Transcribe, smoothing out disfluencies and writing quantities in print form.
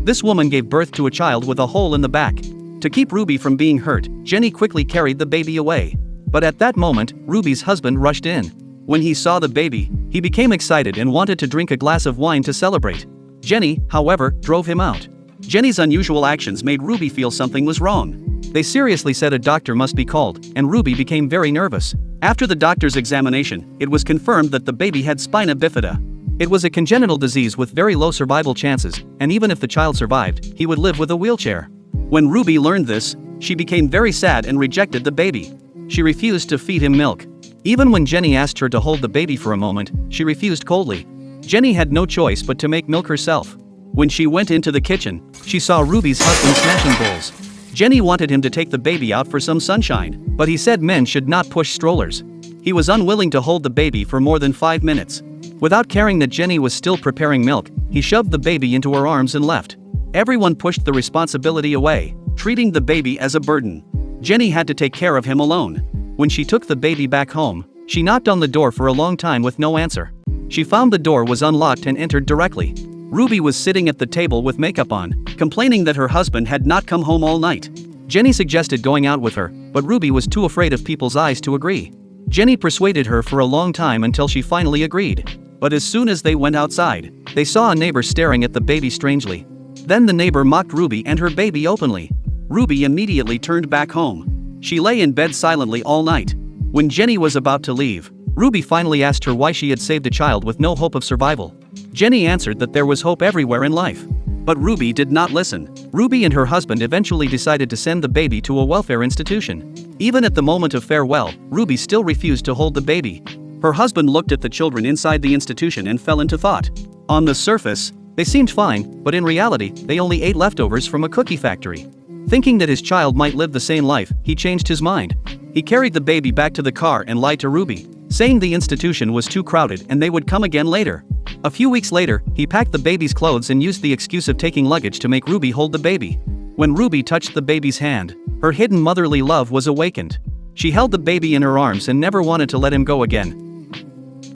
This woman gave birth to a child with a hole in the back. To keep Ruby from being hurt, Jenny quickly carried the baby away. But at that moment, Ruby's husband rushed in. When he saw the baby, he became excited and wanted to drink a glass of wine to celebrate. Jenny, however, drove him out. Jenny's unusual actions made Ruby feel something was wrong. They seriously said a doctor must be called, and Ruby became very nervous. After the doctor's examination, it was confirmed that the baby had spina bifida. It was a congenital disease with very low survival chances, and even if the child survived, he would live with a wheelchair. When Ruby learned this, she became very sad and rejected the baby. She refused to feed him milk. Even when Jenny asked her to hold the baby for a moment, she refused coldly. Jenny had no choice but to make milk herself. When she went into the kitchen, she saw Ruby's husband smashing bowls. Jenny wanted him to take the baby out for some sunshine, but he said men should not push strollers. He was unwilling to hold the baby for more than 5 minutes. Without caring that Jenny was still preparing milk, he shoved the baby into her arms and left. Everyone pushed the responsibility away, treating the baby as a burden. Jenny had to take care of him alone. When she took the baby back home, she knocked on the door for a long time with no answer. She found the door was unlocked and entered directly. Ruby was sitting at the table with makeup on, complaining that her husband had not come home all night. Jenny suggested going out with her, but Ruby was too afraid of people's eyes to agree. Jenny persuaded her for a long time until she finally agreed. But as soon as they went outside, they saw a neighbor staring at the baby strangely. Then the neighbor mocked Ruby and her baby openly. Ruby immediately turned back home. She lay in bed silently all night. When Jenny was about to leave, Ruby finally asked her why she had saved a child with no hope of survival. Jenny answered that there was hope everywhere in life. But Ruby did not listen. Ruby and her husband eventually decided to send the baby to a welfare institution. Even at the moment of farewell, Ruby still refused to hold the baby. Her husband looked at the children inside the institution and fell into thought. On the surface, they seemed fine, but in reality, they only ate leftovers from a cookie factory. Thinking that his child might live the same life, he changed his mind. He carried the baby back to the car and lied to Ruby, saying the institution was too crowded and they would come again later. A few weeks later, he packed the baby's clothes and used the excuse of taking luggage to make Ruby hold the baby. When Ruby touched the baby's hand, her hidden motherly love was awakened. She held the baby in her arms and never wanted to let him go again.